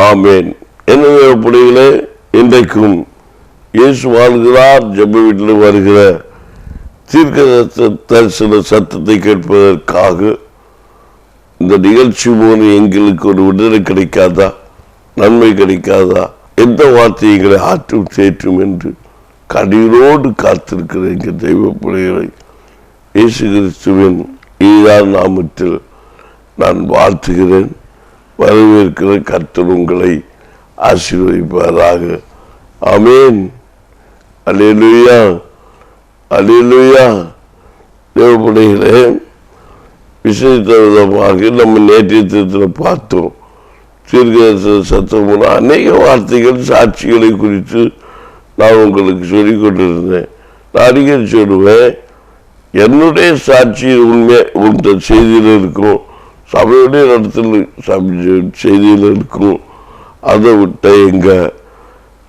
ஆமேன். எனவே பிள்ளைகளே, இன்றைக்கும் இயேசு வாழ்கிறார் ஜெப வீட்டில் வருகிற தீர்க்க தரிசன சத்தத்தை கேட்பதற்காக இந்த நிகழ்ச்சி மூலம் எங்களுக்கு ஒரு விடுதலை கிடைக்காதா, நன்மை கிடைக்காதா, எந்த வார்த்தைகளை ஆற்றும் தேற்றும் என்று கண்ணீரோடு காத்திருக்கிற எங்கள் தெய்வ பிள்ளைகளை இயேசு கிறிஸ்துவின் ஈரான் நாமத்தில் நான் வாழ்த்துகிறேன். வரவேற்கிற கர்த்தர் உங்களை ஆசீர்வதிப்பாராக. ஆமேன். அல்லேலூயா, அல்லேலூயா. தேவப்பிள்ளைகளே, விசேஷ விதமாக நம்ம நேற்றைய தினத்தில் பார்த்தோம். தீர்க்க சத்தம் மூலம் அநேக வார்த்தைகள் சாட்சிகளை குறித்து நான் உங்களுக்கு சொல்லிக் கொண்டிருந்தேன். நான் அடிக்கடி சொல்லுவேன், என்னுடைய சாட்சி உண்மை உண்ட செய்தியில் இருக்கும், சபையுடைய இடத்துல செய்தியில் இருக்கும். அதை விட்ட எங்கள்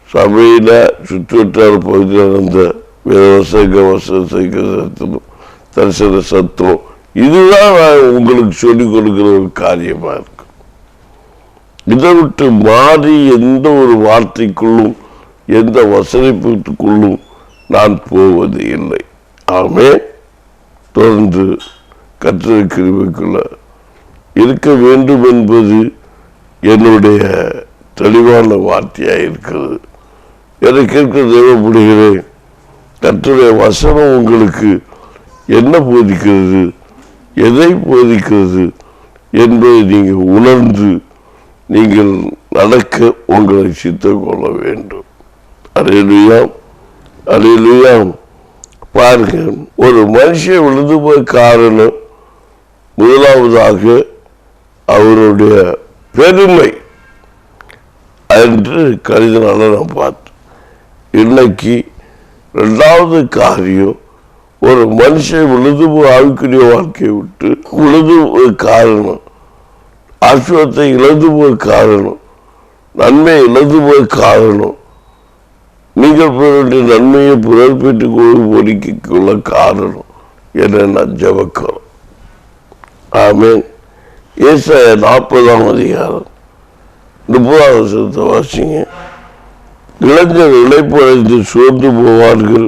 சபையில் சுற்றுவட்டார பகுதியில் நடந்த சத்தம், தரிசன சத்தம், இதுதான் நான் உங்களுக்கு சொல்லிக் கொடுக்கிற ஒரு காரியமாக இருக்கு. இதை விட்டு மாறி எந்த ஒரு வார்த்தைக்குள்ளும் எந்த வசனிப்புக்குள்ளும் நான் போவது இல்லை. ஆமே. தொடர்ந்து கர்த்தருடைய கிருபைக்குள்ள இருக்க வேண்டும் என்பது என்னுடைய தெளிவான வார்த்தையாக இருக்கிறது. எதை கேட்க தேவைப்படுகிறேன், கர்த்தருடைய வசனம் உங்களுக்கு என்ன போதிக்கிறது, எதை போதிக்கிறது என்பதை நீங்கள் உணர்ந்து நீங்கள் நடக்க உங்களை சித்தம் கொள்ள வேண்டும். அல்லேலூயா, அல்லேலூயா. பாருங்க, ஒரு மனுஷன் விழுந்து போய் காரணம் முதலாவதாக அவருடைய பெருமை என்று கருதினால நான் பார்த்தேன். இன்னைக்கு ரெண்டாவது காரியம், ஒரு மனுஷன் விழுந்து போய் ஆவிக்குரிய வாழ்க்கையை விட்டு விழுந்து போய் காரணம், ஆசிரியத்தை இழந்து போய் காரணம், நன்மை இழந்து போய் காரணம், நீங்கள் பிறருடைய நன்மையை பிறர் பெற்றுக் ஒதுக்கிக்கொள்ள காரணம் என்னென்ன ஜெபக்கிறோம். ஆமேன். ஏசாயா 40ஆம் அதிகாரம் 30ஆம் வசனத்தை வாசிங்க. இளைஞர் இளைப்படைந்து சோர்ந்து போவார்கள்,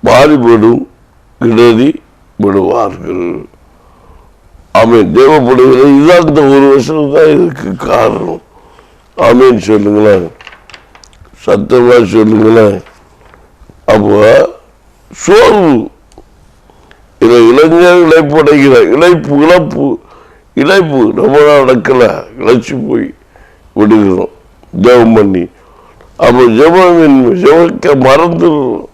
மாறிபடும் கிடறி விடுவார்கள். ஆமேன். தேவப்படுகிற இதுதான் இந்த ஒரு வசனம் தான் இதுக்கு காரணம். ஆமேன் சொல்லுங்களேன், சத்தமாக சொல்லுங்களேன். அப்போ சோர்வு, இதை இளைஞர் இழைப்படைகிற இழைப்பு ரொம்ப நடக்கல, இழைச்சி போய் விடுகிறோம் ஜெபம் பண்ணி. அப்போ ஜெபிக்க மறந்துடுறோம்.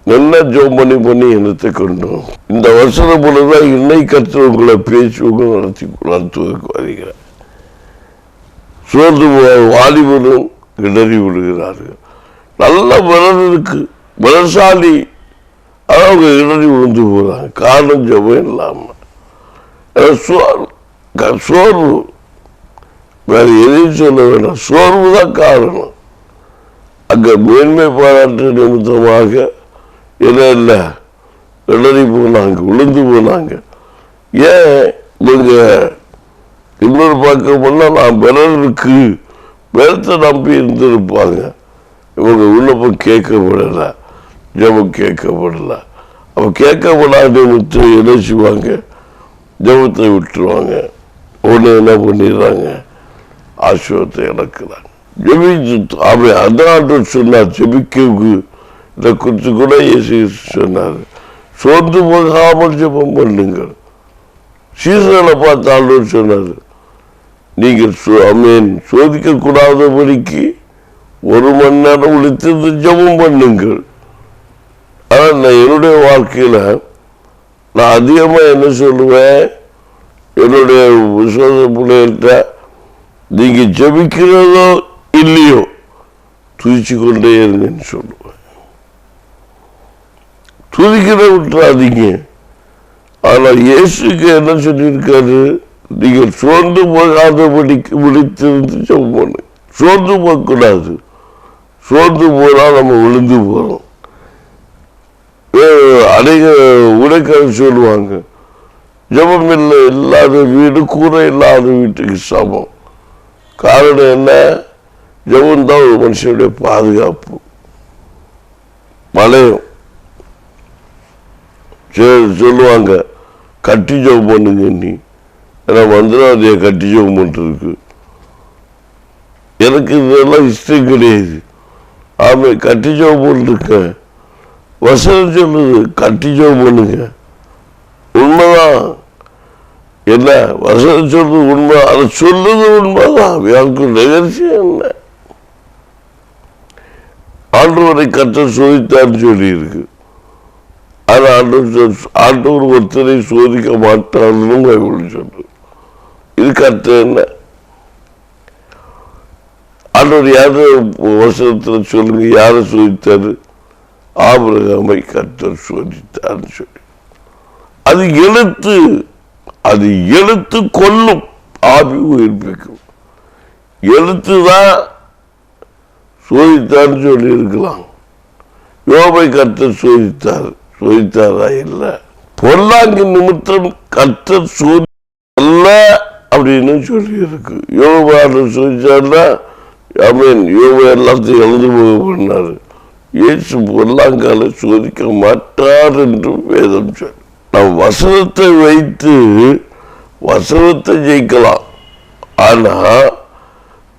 என்ன ஜெபம் பண்ணி என்னத்தை கொண்டோம். இந்த வருஷம் போலதான் இன்னைக்கு கற்று உங்களை பேச்சு நடத்துவதற்கு வருகிறார். சோர்ந்து வாலிபனும் கிடறி விடுகிறார்கள். நல்ல விரல் இருக்கு, விரசாலி, அவங்க கிடறி விழுந்து போறாங்க. காரணம் ஜெபம் இல்லாம சோர்வு, வேற எதையும் சொல்ல வேண்டாம், சோர்வு தான் காரணம். அங்க மேன்மை பாராட்டு நிமித்தமாக இல்லை கிடறி போனாங்க, விழுந்து போனாங்க. ஏன் இவங்க இன்னொரு பக்கம் பண்ணா நான் விரல் இருக்கு வெறுத்த நம்பி இருந்திருப்பாங்க. இவங்க விண்ணப்பம் கேட்கப்படலை, ஜெபம் கேட்கப்படலை. அப்போ கேட்கப்படாத என்ன செய்வாங்க, ஜெபத்தை விட்டுருவாங்க. உடனே என்ன பண்ணிடுறாங்க, ஆசிரியத்தை இழக்கிறாங்க. ஜெபிச்சு அவன் அதனால சொன்னார், ஜெபிக்கு இதை குறித்து கூட இயேசு சொன்னார், சோர்ந்து போகாமல் ஜெபம் பண்ணுங்கள். சீசனை பார்த்து ஆண்டவர் சொன்னார், நீங்கள் சோதிக்க கூடாதபடிக்கு 1 மணி நேரம் விழித்திருந்து ஜெபம் பண்ணுங்கள். ஆனால் நான் என்னுடைய வாழ்க்கையில நான் அதிகமா என்ன சொல்லுவேன், என்னுடைய விசுவாச பிள்ளைகிட்ட, நீங்க ஜெபிக்கிறதோ இல்லையோ துதிச்சு கொண்டே இருங்கன்னு சொல்லுவேன். துதிக்கிற விட்டுறாதீங்க. ஆனால் இயேசுக்கு என்ன சொல்லியிருக்காரு, நீங்கள் சோர்ந்து போகாதபடிக்கு விழித்திருந்து ஜெபம் பண்ணு. சோர்ந்து போகக்கூடாது. சோர்ந்து போனால் நம்ம விழுந்து போறோம். அநேக உடைக்காரர் சொல்லுவாங்க, ஜெபம் இல்லை இல்லாத வீடு கூரை இல்லாத வீட்டுக்கு சமம். காரணம் என்ன? ஜெபம் தான் ஒரு மனுஷனுடைய பாதுகாப்பு. மலையும் சொல்லுவாங்க, கட்டி ஜெபம் பண்ணுங்க. நீ ஏன்னா மந்திரவாதியை கட்டி ஜெபம் பண்ணிருக்கு. எனக்கு இதெல்லாம் இஷ்டம் கிடையாது. ஆமே, கட்டி ஜெபம் பண்ணிருக்கேன். வசனம் சொல்லுது கட்டி ஜெபம் பண்ணுங்க. உண்மைதான். என்ன வசனம் சொல்றது உண்மை, அதை சொல்றது உண்மைதான். எனக்கு நிகழ்ச்சியம் என்ன? ஆண்டவரை கர்த்தர் சோதித்தான்னு சொல்லி இருக்கு. ஆனால் ஆண்டவர் ஒருத்தரை சோதிக்க மாட்டார்னு பைபிள் சொல்றது. இது கர்த்தர் என்ன? ஆண்டவர் யாரு வசனத்தில் சொல்லுங்க, யாரை சோதித்தாரு? ஆபிரகாமை கர்த்தர் சோதித்தார்னு சொல்லி. அது எழுத்து கொல்லும், ஆவி உயிர்ப்பிக்கும். எழுத்துதான் சோதித்தார்னு சொல்லி இருக்கலாம். யோபை கர்த்தர் சோதித்தாரா? இல்ல. பொல்லாங்கு நிமித்தம் கர்த்தர் அல்ல அப்படின்னு சொல்லி இருக்கு. யோபாடு சோதிச்சார்னா யோபா எல்லாத்தையும் எழுந்து போக பண்ணாரு. இயேசு பொல்லாங்கால சோதிக்க மாட்டார் என்று வேதம் சொல்லி. நம் வசனத்தை வைத்து வசனத்தை ஜெயிக்கலாம். ஆனா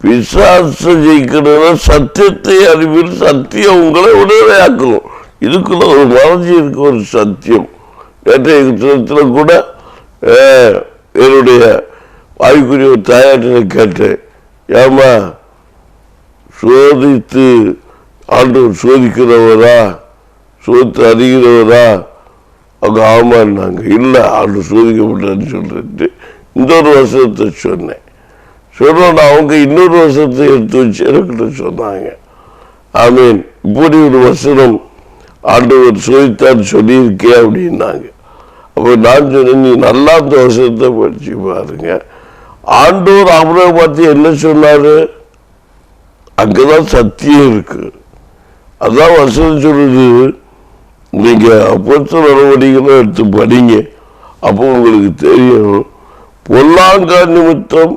பிசாசை ஜெயிக்கணும்னா சத்தியத்தை அறிவில் சத்தியம் உங்களை உடனடியாக்கணும். இதுக்குள்ள ஒரு மறைஞ்சி இருக்கு ஒரு சத்தியம். நேற்றைய கூட என்னுடைய வாய்க்குரிய ஒரு தாயாட்டினை கேட்டேன், ஏமா சோதித்து ஆண்டவர் சோதிக்கிறவரா, சோதித்து அறிகிறவரா? அவங்க ஆமான்னாங்க. இல்லை, ஆண்டு சோதிக்கப்பட்டான்னு சொல்லிட்டு இந்த ஒரு வசனத்தை சொன்னேன். சொன்னோன்னா அவங்க இன்னொரு வசனத்தை எடுத்து வச்சு என்கிட்ட சொன்னாங்க. ஆமீன், இப்படி ஒரு வசனம் ஆண்டவர் சோதித்தான்னு சொல்லியிருக்கே அப்படின்னாங்க. அப்போ நான் சொன்னேன், நீ நல்லா அந்த வசனத்தை படிச்சு பாருங்க. ஆண்டவர் அவரை பார்த்து என்ன சொன்னாரு? அங்கதான் சத்தியம் இருக்கு. அதான் வசனம் சொல்லுது. நீங்க அப்போஸ்தலர் நடவடிக்கைகளை எடுத்து படிங்க, அப்போ உங்களுக்கு தெரியும். பொல்லாங்கா நிமித்தம்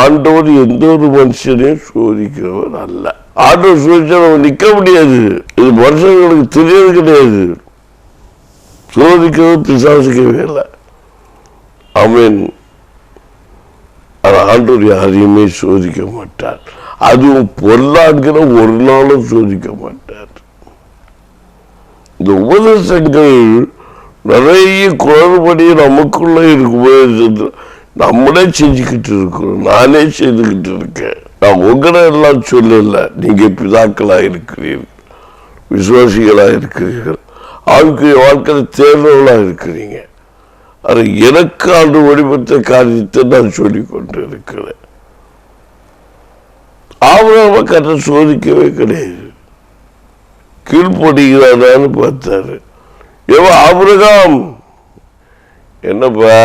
ஆண்டவர் எந்த ஒரு மனுஷனையும் சோதிக்கிறவர் அல்ல. ஆண்டவர் சோதிச்சா நம்ம நிற்க முடியாது. இது மனுஷங்களுக்கு தெரியாது கிடையாது. சோதிக்கிறது பிசாசுக்கவே இல்லை. ஆமீன். ஆண்டவர் யாரையுமே சோதிக்க மாட்டார். அதுவும் பொல்லாங்கிற ஒரு நாளும் சோதிக்க மாட்டார். இந்த உபதேசங்கள் நிறைய குளறுபடி நமக்குள்ள இருக்கும். நம்மளே செஞ்சுக்கிட்டு இருக்கிறோம். நானே செய்துக்கிட்டு இருக்கேன். நான் உங்களை எல்லாம் சொல்லல. நீங்க பிதாக்களா இருக்கிறீர்கள், விசுவாசிகளா இருக்கிறீர்கள், ஆவிக்குரிய வாழ்க்கையில தேர்ந்தவர்களா இருக்கிறீங்க. அது எனக்கு ஆண்டு வழிபட்ட காரியத்தை நான் சொல்லிக் கொண்டு இருக்கிறேன். ஆபிரகாமை கர்த்தர் சோதிக்கவே கிடையாது. கீழ்படுகிறான்னு பார்த்தாரு. ஆபிரகாம் என்னப்பா?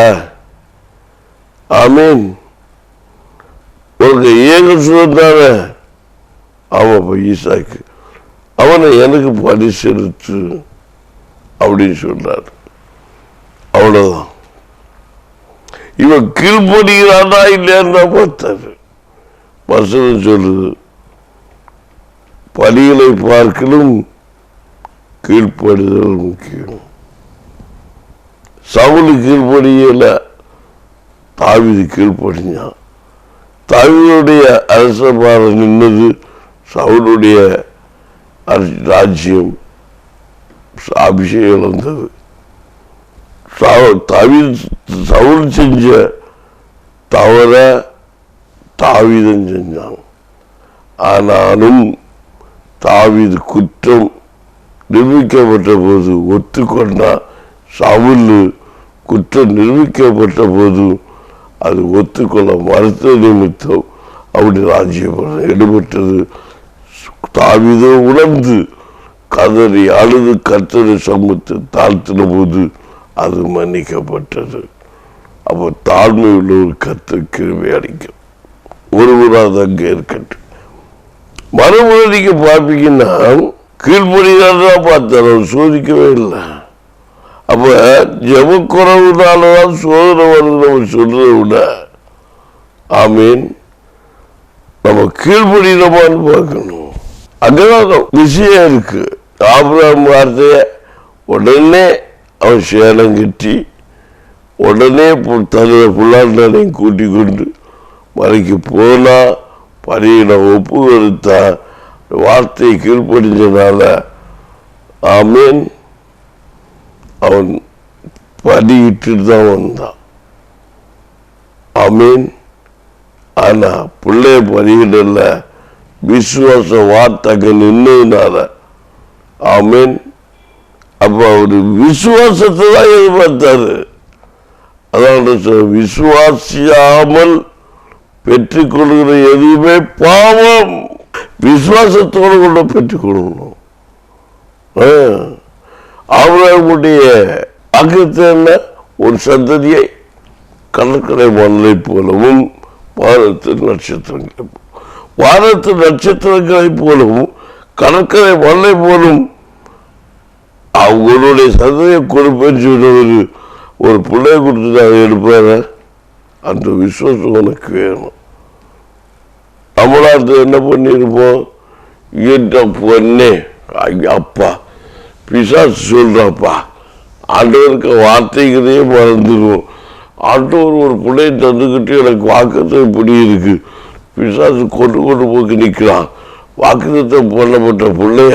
ஆமீன். உனக்கு ஏக சுதந்தானே? ஆமாப்பா, ஈசாக்கு. அவனை எனக்கு பலி செலுத்து அப்படின்னு சொல்றாரு. அவ்வளவுதான். இவன் கீழ்படுகிறானா இல்லையா பார்த்தாரு. வசனம் சொல்லுது, பலிகளை பார்க்கலும் கீழ்ப்படுதல் முக்கியம். சவுலு கீழ்படியல, தாவீது கீழ்படிஞ்சான். தாவீதுடைய அரசபாரம் நின்னது, சவுலுடைய ராஜ்யம் அபிஷேகம் வந்தது. சவுல் செஞ்ச தவற தாவீதன் செஞ்சான். ஆனாலும் தாவீது குற்றம் நிரூபிக்கப்பட்ட போது ஒத்துக்கொண்டா. சவுல் குற்றம் நிரூபிக்கப்பட்ட போது அது ஒத்துக்கொள்ள மறுத்த நிமித்தம் அப்படி ராஜ்யம் எடுபட்டது. தாவீதோ உணர்ந்து கதறி அழுது கர்த்தரை சமூகத்தை தாழ்த்தின போது அது மன்னிக்கப்பட்டது. அப்போ தாழ்மை உள்ள ஒரு கர்த்தர் கிருபை அளிக்கும். ஒருவராது அங்கே இருக்கட்டும். மறுமுறை நீங்க பார்ப்பீங்கன்னா கீழ்படிதான் பார்த்தார், அவர் சோதிக்கவே இல்லை. அப்ப ஜெபக்குறவுனாலதான் சோதனை வருது நம்ம சொல்றதை விட. ஆமீன். நம்ம கீழ்படினோமான்னு பார்க்கணும். அங்கதான் விஷயம் இருக்கு. ஆபிரகாம் வார்த்தைய உடனே அவன் சேலம் கட்டி உடனே தன்னுடைய புள்ளாண்டனையும் கூட்டிக் கொண்டு மலைக்கு போனா பணியிட ஒப்பு கொடுத்தா வார்த்தையை கீழ்படிஞ்சனால ஆமீன் அவன் படியிட்டு தான் வந்தான். ஆமீன். ஆனா பிள்ளைய படியிடல, விசுவாச வார்த்தைக்கு நின்னதுனால ஆமீன். அப்ப அவரு விசுவாசத்தை தான் எதிர்பார்த்தாரு. அதான் விசுவாசியாமல் பெற்றுக் கொள்கிற எதுவுமே பாவம். விசுவாசத்தோடு கூட பெற்றுக் கொள்ளணும். அவர்களுடைய அகத்தை என்ன, ஒரு சந்ததியை கடற்கரை மணலை போலவும் வானத்து நட்சத்திரங்களை போலவும் கடற்கரை மணலை போலும் அவங்களுடைய சந்ததியை கொடுப்பேன்னு சொன்ன ஒரு பிள்ளைய கொடுத்து நான் எடுப்பார. அந்த விசுவாசம் உனக்கு வேணும். நம்மளாத்து என்ன பண்ணிருப்போம், என்ற பொண்ணே அப்பா பிசாசு சொல்றாப்பா, ஆண்டவருக்கு வார்த்தைகளே மறந்துடுவோம். ஆண்டவர் ஒரு பிள்ளையை தந்துக்கிட்டு எனக்கு வாக்குத்தம் இப்படி இருக்கு, பிசாசு கொண்டு போக்கு நிற்கிறான். வாக்குத்தம் பண்ணப்பட்ட பிள்ளைய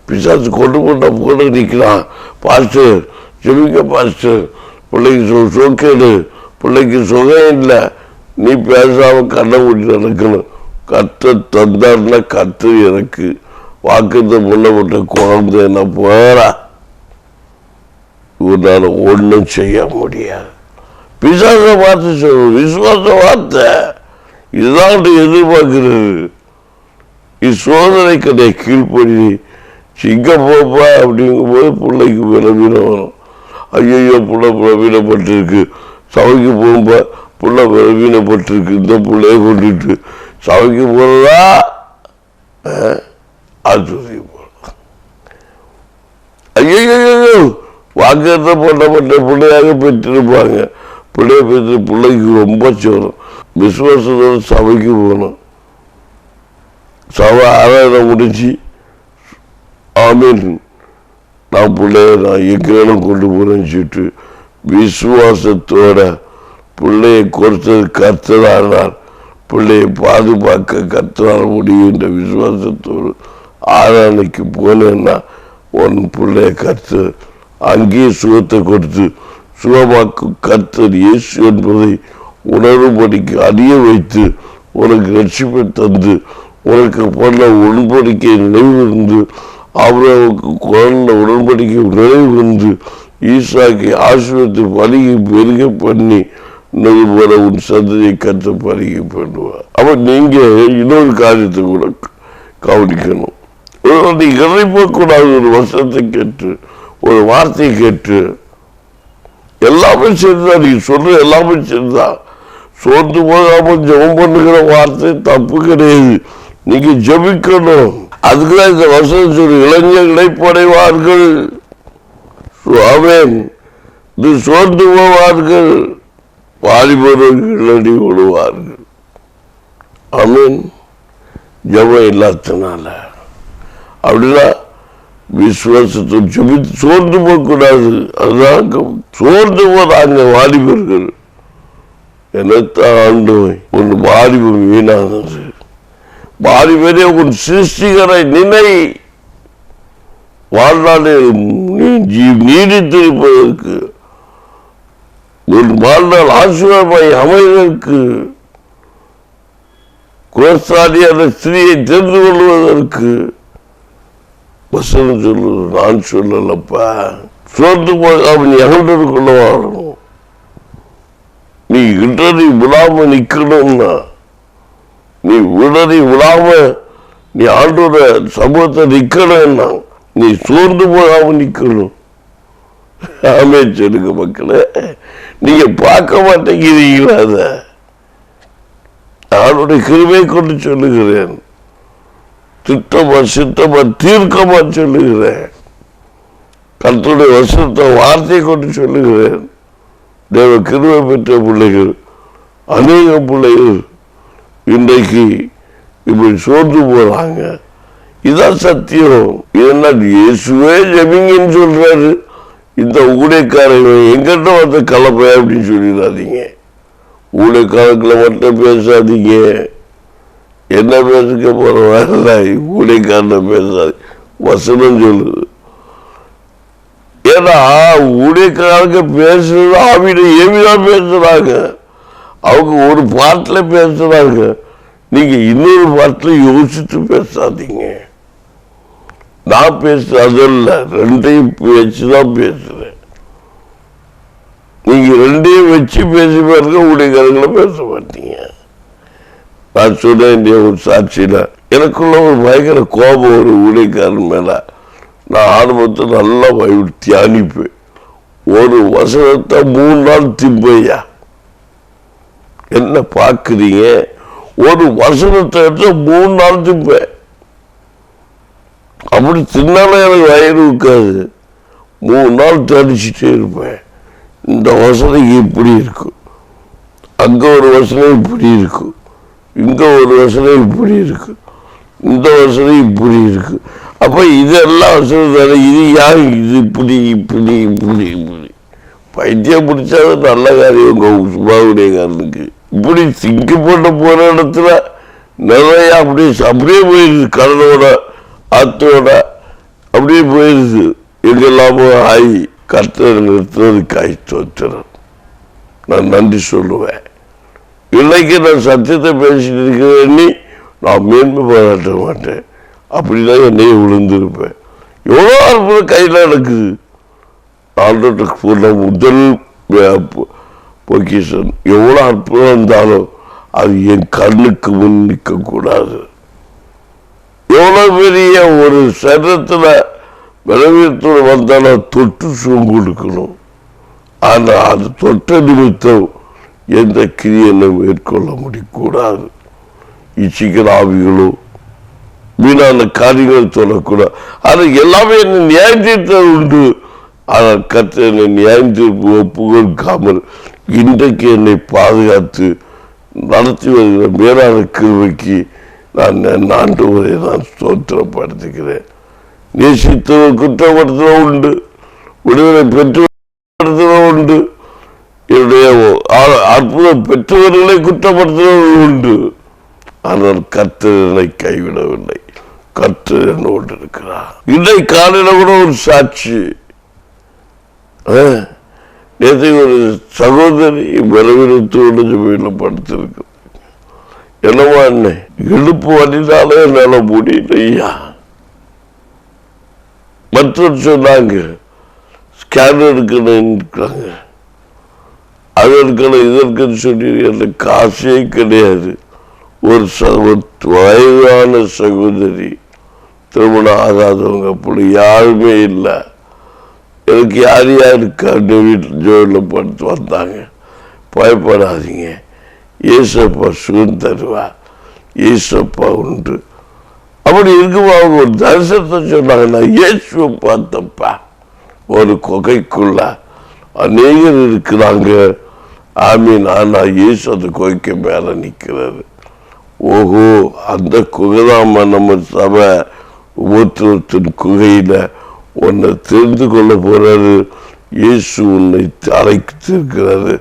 பிசாசு கொண்டு நிற்கிறான். பாஸ்டர் ஜெபிக்க பாஸ்டர், பிள்ளைக்கு சோக்கேடு, பிள்ளைக்கு சுகம் இல்லை, நீ பேசாம கண்ணை மூடி நடக்கணும். கத்த தந்தார்னா கத்து எனக்கு வாக்குத்தம் பண்ணப்பட்ட குழந்தை என்ன போறா, இவனால ஒன்றும் செய்ய முடியாது. பிசாச வார்த்தை சொல்லணும், விசுவாச வார்த்தை இதுதான் எதிர்பார்க்கிறது. சோதனை கதை கீழ்ப்படி சிங்க போப்பா அப்படிங்கும் போது பிள்ளைக்கு விளம்பீனம் வரும். ஐயோ புள்ள விளம்பீனப்பட்டிருக்கு, சபைக்கு போகும்பா புள்ள விளம்பீனப்பட்டிருக்கு, இந்த பிள்ளைய கொண்டுட்டு சபைக்கு போறதா ஆஸ்பத்திரிக்கு போறதா. ஐயோ வாக்குத்த போட்டப்பட்ட பிள்ளையாக பெற்றிருப்பாங்க. பிள்ளைய பெற்று பிள்ளைக்கு ரொம்ப சோறும். விசுவாசத்தோடு சபைக்கு போகணும். சபை ஆராதனை முடிச்சு ஆமீன் நான் பிள்ளைய நான் எங்கேனும் கொண்டு போறேன்னு சொல்லிட்டு விசுவாசத்தோட பிள்ளையை கொடுத்தது கர்த்தரானார். பிள்ளையை பாதுகாக்க கர்த்தரால் முடியும் என்ற விசுவாசத்தோடு ஆராதனைக்கு போனேன்னா உன் பிள்ளைய கர்த்தர் அங்கேயே சுகத்தை கொடுத்து சுகமாக்கும் கர்த்தர் இயேசு என்பதை உணரும்படிக்கு அறிய வைத்து உனக்கு ரட்சிப்பை தந்து உனக்கு பண்ண உடன்படிக்கை நினைவிருந்து அவருக்கு குழந்த உடன்படிக்கை நினைவு வந்து ஈசாக்கை ஆசிரியத்தை பலிகை பெருக பண்ணி போல உன் சந்ததியை கற்று பலிகை பண்ணுவார். அப்ப நீங்க இன்னொரு காரியத்தை கூட கவனிக்கணும். நீ இறைப்பக்கூடாது. ஒரு வசனத்தை கேட்டு ஒரு வார்த்தையை கேட்டு எல்லாமே சரிதான், நீ சொல்ற எல்லாமே சரிதான். சோர்ந்து போகாம ஜெபம் பண்ணுகிற வார்த்தை தப்பு கிடையாது. நீங்க ஜெபிக்கணும். அதுக்குதான் இந்த வசனம் சொல்லி இளைஞர்களை படைவார்கள், இது சோர்ந்து போவார்கள், வாலிபர்கள் அடி விடுவார்கள். ஆமீன். ஜெபம் இல்லாதனால அப்படின்னா விசுவாசத்தை ஜெபித்து சோர்ந்து போகக்கூடாது. அதுதான் சோர்ந்து போறாங்க வாலிபர்கள். என்னத்தான் ஆண்டு உன் வாலிபம் வீணானது. வாலிபரே உன் சிருஷ்டிகரை நினை, வாழ்நாளில் நீடித்திருப்பதற்கு, உன் வாழ்நாள் ஆசீர்வாதமாய் அமைவதற்கு, குலசாலியான ஸ்திரியை தெரிந்து கொள்வதற்கு வசனம் சொல்லுவது நான் சொல்லலப்பா. சோர்ந்து போகாம நீ அகன்றதுக்குள்ள வாழணும். நீ இடறி விழாம நிக்கணும்னா, நீ உடறி விழாம நீ ஆண்டோட சமூகத்தை நிக்கணும்னா நீ சோர்ந்து போகாம நிக்கணும். ஆமே சொல்லுங்க மக்களே. நீங்க பார்க்க மாட்டேங்கிறீங்களா? அத அவனுடைய கிருபை கொண்டு சொல்லுகிறேன். திட்டமா சித்தமா தீர்க்கமா சொல்லுகிறேன். கர்த்தருடைய வசனத்தை வார்த்தை கொண்டு சொல்லுகிறேன். தேவ கிருபை பெற்ற பிள்ளைகள், அநேக பிள்ளைகள் இன்றைக்கு இப்படி சோர்ந்து போறாங்க. இதான் சத்தியம். ஏன்னா இயேசுவே ஜெபிங்கன்னு சொல்றாரு. இந்த ஊழியக்காரங்க எங்கிட்ட வந்து கலப்பை அப்படின்னு சொல்லிடாதீங்க. ஊழியக்காரங்களை மட்டும் பேசாதீங்க. என்ன பேசுக்க போற வேலை? ஊழியக்காரனை பேசாது, வசனம் சொல்லுது. ஏன்னா ஊழியக்காரங்க பேசுறது ஆவிட ஏவிதான் பேசுறாங்க. அவங்க ஒரு பாட்டில் பேசுறாங்க, நீங்க இன்னொரு பாட்டில் யோசித்து பேசாதீங்க. நான் அதல்ல, ரெண்டையும் வச்சுதான் பேசுறேன். நீங்க ரெண்டையும் வச்சு பேசி பாருங்க, ஊழியக்காரங்களை பேச மாட்டீங்க. நான் சொன்ன ஒரு சாட்சியில எனக்குள்ள ஒரு பயங்கர கோபம் ஒரு ஊழியக்காரன் மேல. நான் ஆரம்பத்தை நல்லா தியானிப்பேன். ஒரு வசனத்தை 3 நாள் திம்பையா. என்ன பார்க்குறீங்க? ஒரு வசனத்தை எடுத்து 3 நாள் திம்பேன். அப்படி தின்னாலும் எனக்கு வயிறு இருக்காது. 3 நாள் தடிச்சுட்டே இருப்பேன். இந்த வசனம் இப்படி இருக்கும், அங்க ஒரு வசனம் இப்படி இருக்கும், இங்க ஒரு வசனம் இப்படி இருக்கு, இந்த வசனம் இப்படி இருக்கு. அப்ப இதெல்லாம் வசனம் தானே. இது யார்? இது இப்படி இப்படி இப்படி இப்படி பைத்தியம் பிடிச்சாது நல்ல காரியம். உங்க சுபாவுடையக்காரனுக்கு இப்படி திங்கு போட்ட போற இடத்துல நிறைய அப்படியே போயிருது. கடலோட ஆத்தோட அப்படியே போயிருது. எங்கெல்லாமோ ஆகி கர்த்தர் நிறுத்துறது காய்ச்சோத்திரம். நான் நன்றி சொல்லுவேன். இன்னைக்கு நான் சத்தியத்தை பேசிட்டு இருக்கிறேன், நான் மேன்மை பாராட்ட மாட்டேன். அப்படிதான் என்னையே விழுந்திருப்பேன். எவ்வளோ அற்புதம் கையில் நடக்குது. ஆண்டோட முதல் பொக்கிஷன் எவ்வளோ அற்புதம் இருந்தாலும் அது என் கண்ணுக்கு முன் நிற்கக்கூடாது. எவ்வளோ பெரிய ஒரு சரீரத்தில் விளைவியத்தோடு வந்தாலும் தொட்டு சுகம் கொடுக்கணும். ஆனால் அது தொட்ட நிமித்தம் எந்த கிரியனை மேற்கொள்ள முடியக்கூடாது. இச்சிக்கிற ஆவிகளோ வீணான காரியங்கள் சொல்லக்கூடாது. அது எல்லாமே என்ன நியாயத்தீர்த்தல் உண்டு. ஆனால் கர்த்தர் என்னை நியாயத்தீர்ப்பு ஒப்புக்கொடுக்காமல் இன்றைக்கு என்னை பாதுகாத்து நடத்தி வருகிற மேலான கிருபைக்கு நான் ஆண்டவரை நான் ஸ்தோத்திரப்படுத்துகிறேன். நேசித்தவர் குற்றப்படுத்துவதும் உண்டு, விடுதலை பெற்றுவதும் உண்டு, என்னுடைய அற்புதம் பெற்றவர்களை குற்றப்படுத்துவதும் உண்டு. ஆனால் கர்த்தர் என்னை கைவிடவில்லை. கர்த்தர் என்னோடு இருக்கிறார். இன்றைக்கு காலையில கூட ஒரு சாட்சி. நேற்று ஒரு சகோதரி பலவீனத்தோடு வீட்டில் படுத்திருக்கு. என்னமா என்ன இடுப்பு வலினாலே என்னால முடியலையா. மற்றொரு சொன்னாங்க ஸ்கேன் எடுக்கணும்னுக்காங்க. அது எடுக்கணும் இதற்குன்னு சொல்லி எனக்கு காசே கிடையாது. ஒரு வயதான சகோதரி, திருமணம் ஆகாதவங்க, அப்படி யாருமே இல்லை. எனக்கு யார் யாருக்கா வீட்டில் ஜோதில் படுத்து வந்தாங்க. பயப்படாதீங்க, ஏசப்பா சுகம் தருவா, ஏசப்பா உண்டு. அப்படி இருக்கும் அவங்க ஒரு தரிசனத்தை சொன்னாங்க. நான் இயேசுவை பார்த்தப்பா ஒரு குகைக்குள்ள அநேகர் இருக்கிறாங்க. ஆமீன். ஆனா இயேசு அந்த குகைக்கு மேல நிற்கிறாரு. ஓஹோ, அந்த குகைதாம நம்ம சபை உபத்திரத்தின் குகையில உன்னை தெரிந்து கொள்ள போறாரு. இயேசு உன்னை அழைத்திருக்கிறாரு.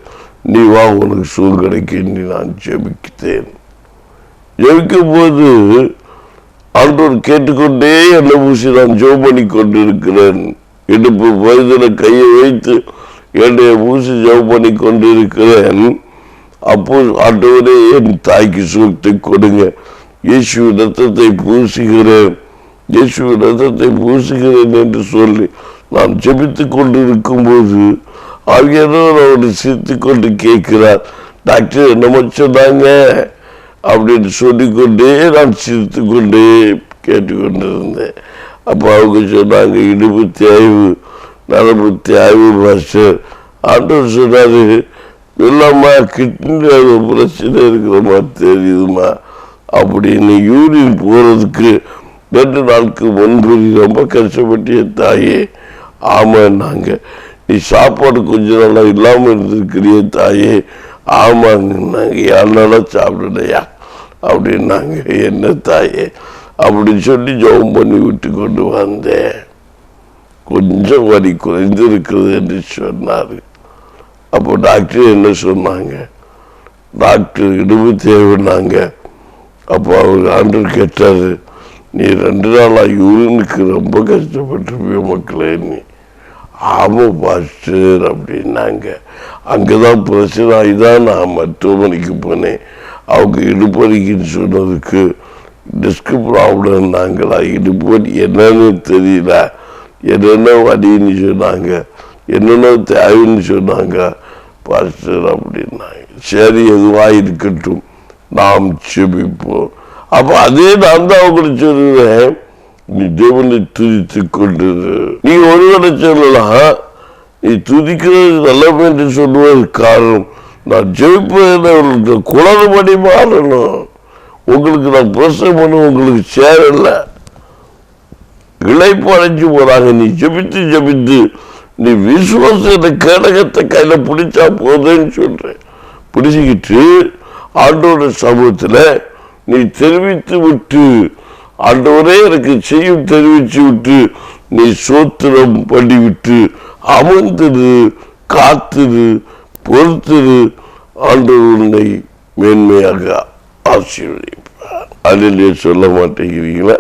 நீ வா, உனக்கு சுகம் கிடைக்க நான் ஜெபித்தேன். ஜெபிக்கும் போது ஆண்டவர் கேட்டுக்கொண்டே என்னை பூசி நான் ஜெபம் பண்ணி கொண்டிருக்கிறேன். இடுப்பு வயதில் கையை வைத்து என்னை பூசி ஜெபம் பண்ணி கொண்டிருக்கிறேன். அப்போ ஆண்டவரே என் தாய்க்கு சுகத்தை கொடுங்க, இயேசுவின் ரத்தத்தை பூசுகிறேன், இயேசுவின் ரத்தத்தை பூசுகிறேன் என்று சொல்லி நான் ஜெபித்து கொண்டிருக்கும் போது ஆகியோர் அவரை சிரித்து கொண்டு கேட்கிறார். டாக்டர் என்ன சொன்னாங்க அப்படின்னு சொல்லிக்கொண்டே நான் சிரித்து கொண்டே கேட்டுக்கொண்டிருந்தேன். அப்போ அவங்க சொன்னாங்க இடுப்பு தேய்வு, நரம்பு தேய்வு மாஸ்டர். ஆண்டவர் சொன்னாரு, இல்லம்மா கிட்னியில் ஒரு பிரச்சனை இருக்கிற மாதிரி தெரியுதுமா அப்படின்னு. யூரின் போகிறதுக்கு 2 நாளுக்கு முன்பு ரொம்ப கஷ்டப்பட்டிய தாயே. ஆமான்னாங்க. நீ சாப்பாடு கொஞ்சம் நல்லா இல்லாமல் இருந்திருக்கிறிய தாயே. ஆமாங்கன்னாங்க. என்னால் சாப்பிடலையா அப்படின்னாங்க. என்ன தாயே அப்படின்னு சொல்லி ஜெபம் பண்ணி விட்டு கொண்டு வந்தேன். கொஞ்சம் வலி குறைந்திருக்கிறது என்று சொன்னார். அப்போ டாக்டர் என்ன சொன்னாங்க? டாக்டர் இடுப்பு தேவைன்னாங்க. அப்போ அவர் ஆண்டவர் கேட்டார், நீ 2 நாளாக யூரினுக்கு ரொம்ப கஷ்டப்பட்டிருப்பிய மக்களே. நீ ஆமாம் பாஸ்டர் அப்படின்னாங்க. அங்கேதான் பிரச்சனை ஆகிதான் நான் மருத்துவமனைக்கு போனேன். அவங்க இடுப்படிக்குன்னு சொன்னதுக்கு டிஸ்க் ப்ராப்ளம்னாங்களா, இடுப்பு வலி என்னன்னு தெரியல, என்னென்ன வலின்னு சொன்னாங்க, என்னென்ன தேவைன்னு சொன்னாங்க பாஸ்டர் அப்படின்னாங்க. சரி எதுவாக இருக்கட்டும், நாம் செபிப்போம். அப்போ அதே நான் தான் அவங்களுக்கு சொல்லுவேன், நீ தேவனை துதித்து கொண்டு. நீ ஒருவரை சொல்லலாம், நீ துதிக்கிறது நல்லது என்று சொல்லுவது காரணம் நான் ஜெயிப்பது குளறுபடி மாறணும். உங்களுக்கு நான் பிரசவம் பண்ண உங்களுக்கு சேரல, இழைப்பு அடைஞ்சு போறாங்க. நீ ஜெபித்து ஜெபித்து நீ விசுவாச கேடகத்தை கையில பிடிச்சா போதுன்னு சொல்றேன். பிடிச்சிக்கிட்டு ஆண்டோட சமூகத்தில் நீ தெரிவித்து விட்டு, ஆண்டவரே எனக்கு செய்யும் தெரிவித்து விட்டு நீ சோத்திரம் பண்ணிவிட்டு அமர்ந்திரு, காத்திரு, பொறுத்திரு. ஆண்டவர் உன்னை மேன்மையாக ஆசீர்வதிப்பார். அதிலே சொல்ல மாட்டேங்கிறீங்களா?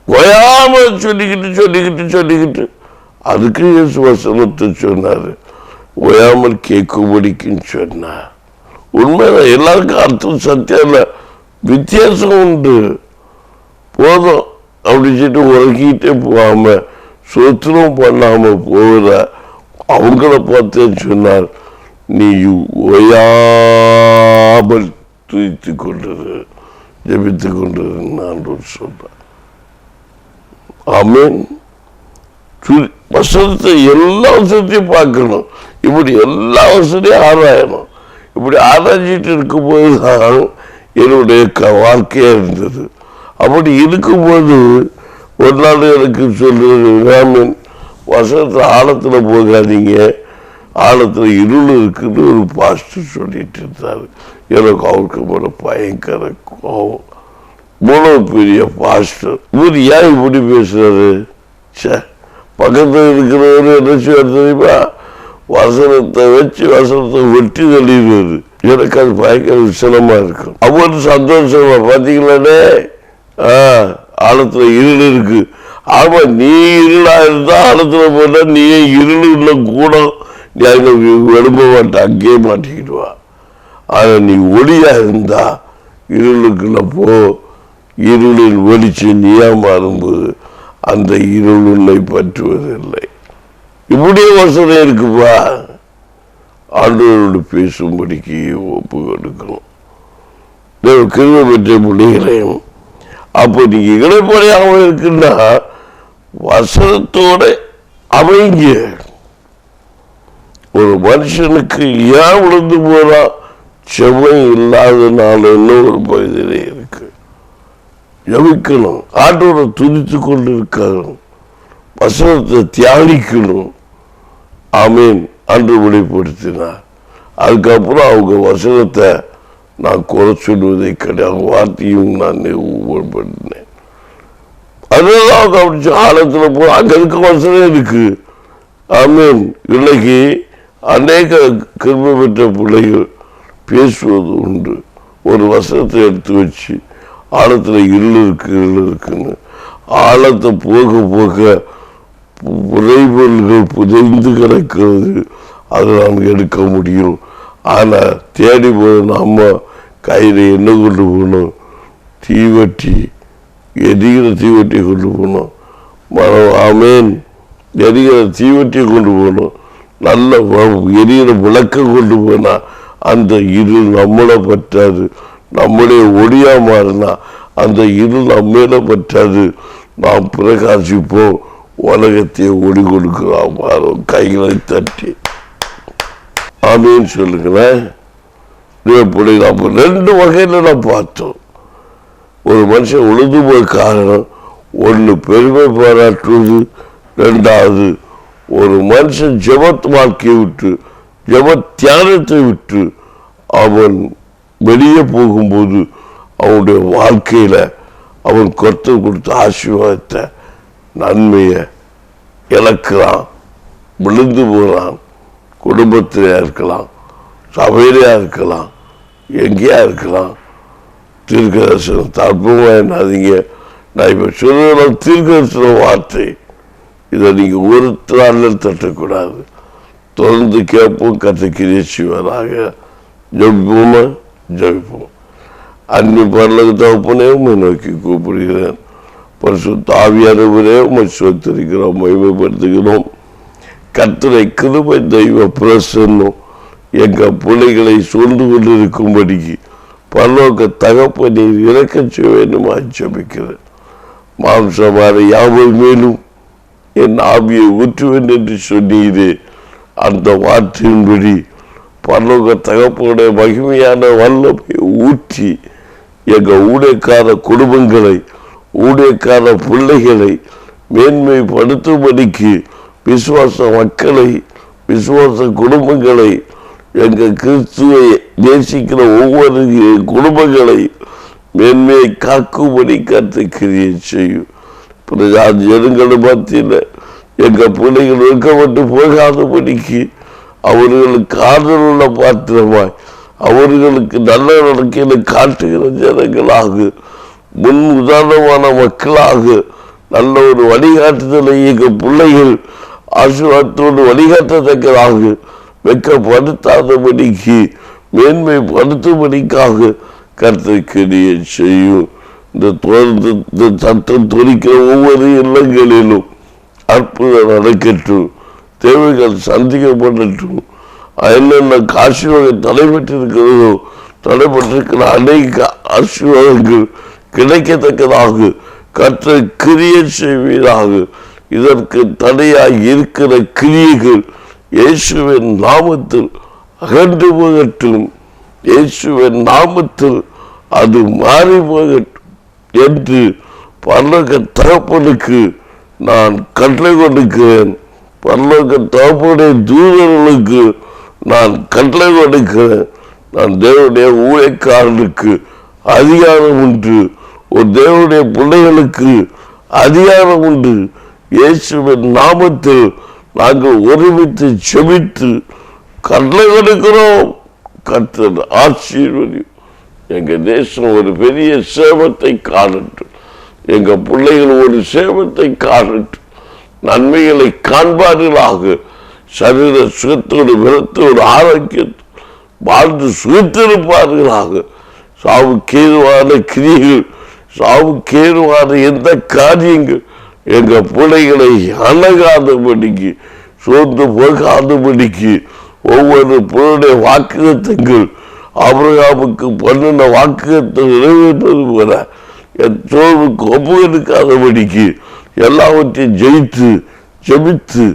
ஓயாம சொல்லிக்கிட்டு அதுக்கு இயேசு வசனத்தை சொன்னார், ஓயாமல் கேட்கும்படிக்குன்னு சொன்னார். உண்மைதான், எல்லாருக்கும் அர்த்தம் சத்தியம் வித்தியாசம் உண்டு. போதும் அப்படின்னு சொல்லிட்டு உறக்கிட்டே போகாம சொத்திரம் பண்ணாம போகிற அவங்கள பார்த்தேன்னு சொன்னார், நீ ஓயாமல் துதித்து கொண்டிரு, ஜெபித்து கொண்டிரு நான் சொல்றேன். ஆமேன். வசனத்தை எல்லா வசனத்தையும் பார்க்கணும். இப்படி எல்லா வசதியும் ஆராயணும். இப்படி ஆராய்ச்சிட்டு இருக்கும்போது தான் என்னுடைய வாழ்க்கையா இருந்தது. அப்படி இருக்கும்போது ஒரு நாள் எனக்கு சொல்றது, ராமன் வசனத்தை ஆழத்தில் போகாதீங்க, ஆழத்தில் இருள் இருக்குன்னு ஒரு பாஸ்டர் சொல்லிட்டு இருந்தாரு. எனக்கு அவருக்கு மேல பயங்கர கோபம். இவ்வளவு பெரிய பாஸ்டர் இவர் ஏன் இப்படி பேசுறாரு? பக்கத்தில் இருக்கிறவரு என்ன செய்வார் தெரியுமா? வசனத்தை வச்சு வசனத்தை வெட்டி தள்ளிடுவாரு. எனக்கு அது பயங்கர விசனமா இருக்கும். அவ்வளவு சந்தோஷமா பார்த்தீங்களானே, ஆழத்துல இருள் இருக்கு. ஆமா, நீ இருளா இருந்தா ஆழத்துல போட்டா நீ இருள் உள்ள கூட நீ அங்க எழும்ப மாட்ட, அங்கேயே மாட்டிக்கிடுவா. ஆனா நீ ஒளியா இருந்தா இருளுக்குள்ள போ, இருளின் வெளிச்சம் நீயா மாறும்போது அந்த இருள் உன்னை பற்றுவதில்லை. இப்படியே வசதி இருக்குப்பா. ஆண்டவரோடு பேசும்படிக்கு ஒப்பு கொடுக்கணும். கிருபை பெற்ற பிள்ளைகளையும் அப்போ நீங்க இடைப்படையாக இருக்குன்னா வசனத்தோட அமைங்க. ஒரு மனுஷனுக்கு ஏன் விழுந்து போறா? செவ்வை இல்லாதனால ஒரு பகுதியிலே இருக்கு. ஜபிக்கணும், ஆண்டோட துதித்து கொண்டு இருக்கணும், வசனத்தை தியானிக்கணும். ஆமீன். அன்று வெளிப்படுத்தினார். அதுக்கப்புறம் அவங்க வசனத்தை நான் குறை சொல்வதை கிடையாது, வார்த்தையும் நான் உபயோகப்படுத்தினேன். அதெல்லாம் கவனிச்சு ஆழத்தில் போ, அங்க இருக்க வசனம் இருக்கு. ஆமீன். இன்னைக்கு அநேக கிருபை பெற்ற பிள்ளைகள் பேசுவது உண்டு. ஒரு வசனத்தை எடுத்து வச்சு ஆழத்தில் இருள் இருக்குன்னு ஆழத்தை போக போக புதைபொருள்கள் புதைந்து கிடக்கிறது. அதை நாம் எடுக்க முடியும். ஆனால் தேடி போய் நம்ம கையில் என்ன கொண்டு போகணும்? தீவட்டி, எரிகிற தீவட்டியை கொண்டு போகணும். மரம். ஆமேன். எரிகிற தீவட்டியை கொண்டு போகணும். நல்ல எரிகிற விளக்க கொண்டு போனா அந்த இருள் நம்மளை பற்றாது. நம்மளே ஒளியா மாறினா அந்த இருள் நம்மள பற்றாது. நாம் பிரகாசிப்போம், உலகத்தை ஒளி கொடுக்கிறோம். மாறும் கைகளை தட்டி ஆமீன் சொல்லுங்களேன். அப்போ 2 வகையில் நான் பார்த்தோம். ஒரு மனுஷன் உழுது போய் காரணம் ஒன்று பெருமை பாராட்டுவது, 2வது ஒரு மனுஷன் ஜெபத் வாழ்க்கையை விட்டு ஜெப தியானத்தை விட்டு அவன் வெளியே போகும்போது அவனுடைய வாழ்க்கையில அவன் கர்த்தர் கொடுத்த ஆசீர்வாதத்தை நன்மையை இழக்கிறான், விழுந்து போகிறான். குடும்பத்திலே இருக்கலாம், சபையிலையா இருக்கலாம், எங்கேயா இருக்கலாம். தீர்க்கதரிசனம் தற்பமாக என்னாதீங்க. நான் இப்போ சொல்லுற தீர்க்கதரிசன வார்த்தை இதை நீங்கள் ஒரு நாளில் தட்டக்கூடாது. தொடர்ந்து கேட்போம். கர்த்தர் கிரியை செய்வாராக. ஜெபிப்போமா? ஜெபிப்போம். அன்பு பரலோக தகப்பனே, உம்மை நோக்கி கூப்பிடுகிறேன். பரிசுத்த ஆவியானவரே, உம்மை ஸ்தோத்திரிக்கிறோம், மகிமைப்படுத்துகிறோம். கர்த்தரை கிருபை தெய்வ பிரசன்னம் எங்கள் பிள்ளைகளை சூழ்ந்து கொண்டிருக்கும்படிக்கு பரலோக தகப்பனை இறக்கச் செய்ய வேண்டுமா ஜெபிக்கிறேன். மாம்சமான யாவர் மேலும் என் ஆவியை ஊற்றுவேன் என்று சொன்னீரே, அந்த வார்த்தையின்படி பரலோக தகப்பனுடைய மகிமையான வல்லமை ஊற்றி எங்கள் ஊழியக்கார குடும்பங்களை, ஊழியக்கார பிள்ளைகளை மேன்மைப்படுத்தும்படிக்கு விசுவாச மக்களை, விசுவாச குடும்பங்களை, எங்கள் கிறிஸ்துவை நேசிக்கிற ஒவ்வொரு குடும்பங்களை மேன்மையை காக்கும்படி கர்த்தர் கிரியை செய்யும். ஜனங்கள் மத்தியில் எங்கள் பிள்ளைகள் இருக்கப்பட்டு போகாதபடிக்கு அவர்களுக்கு ஆதரவுள்ள பாத்திரமாய், அவர்களுக்கு நல்ல நடக்கையில காட்டுகிற ஜனங்களாக, முன் உதாரணமான மக்களாக, நல்ல ஒரு வழிகாட்டுதலை எங்கள் பிள்ளைகள் ஆசீர்வாதத்தோடு வழிகாட்டத்தக்கதாக, வெட்கப்படுத்தாதபடிக்கு மேன்மைப்படுத்தும்படிக்காக கர்த்தர் கிரியை செய்யும். இந்த சட்டம் துணிக்கிற ஒவ்வொரு இல்லங்களிலும் அற்புதம் நடக்கட்டும், தேவைகள் சந்திக்கப்படட்டும். என்னென்ன ஆசீர்வாதம் தடைபட்டிருக்கிறதோ, தடைபட்டிருக்கிற அநேக ஆசீர்வாதங்கள் கிடைக்கத்தக்கதாக கர்த்தர் கிரியை செய்வீராக. இதற்கு தடையாய் இருக்கிற கிரியைகள் இயேசுவின் நாமத்தில் அகன்று போகட்டும், இயேசுவின் நாமத்தில் அது மாறி போகட்டும் என்று பரலோக தகப்பனுக்கு நான் கட்டளை கொடுக்கிறேன். பரலோக தகப்பனுடைய தூதர்களுக்கு நான் கட்டளை கொடுக்கிறேன். நான் தேவனுடைய ஊழியக்காரனுக்கு அதிகாரம் உண்டு, ஒரு தேவனுடைய பிள்ளைகளுக்கு அதிகாரம் உண்டு. இயேசுவின் நாமத்தில் நாங்கள் ஒருமித்து செபித்து கட்டளை கொடுக்கிறோம். கர்த்தர் ஆசீர்வதியும். எங்கள் தேசம் ஒரு பெரிய சேவத்தை காணட்டும், எங்கள் பிள்ளைகள் ஒரு சேவத்தை காணட்டும், நன்மைகளை காண்பார்களாக. சரீர சுகத்தோடு விரத்தோடு ஆரோக்கியத்தோடு வாழ்ந்து சுகத்திருப்பார்களாக. சாவுக்கேதுவான கிரியைகள், சாவுக்கேதுவான எந்த காரியங்கள் எங்கள் பிள்ளைகளை அணுகாதபடிக்கு, சோர்ந்து போகாதபடிக்கு ஒவ்வொரு பிள்ளைடைய வாக்குத்தங்கள் ஆபிரகாமுக்கு பண்ணின வாக்குத்தை நிறைவேற்றது போல சோர்வுக்கு ஒப்புக்கொடுக்காதபடிக்கு எல்லாவற்றையும் ஜெயித்து ஜெபித்து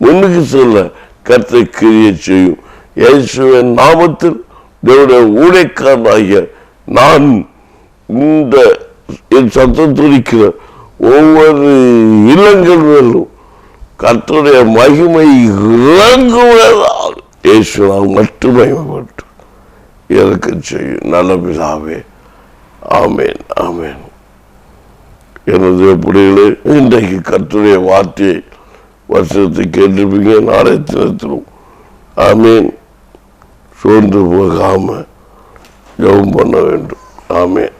முன்னுக்கு செல்ல கர்த்தர் கிரியை செய்யும். இயேசுவின் நாமத்தில் தேவனுடைய ஊழியக்காரனாகிய நான் இந்த என் சத்தம் துணிக்கிற ஒவ்வொரு இல்லங்கள் மேலும் கர்த்தருடைய மகிமை இறங்குவதாக இயேசுவால் மட்டும் மகிமைப்பட்டு இறக்க செய்யும். நல்ல பிதாவே, ஆமேன், ஆமேன். எனது பிள்ளைகளே, இன்றைக்கு கர்த்தருடைய வார்த்தையை வருஷத்தை கேட்டிருப்பீங்க. நாளை தினத்திலும் ஆமேன் சோர்ந்து போகாம ஜெபம் பண்ண வேண்டும். ஆமேன்.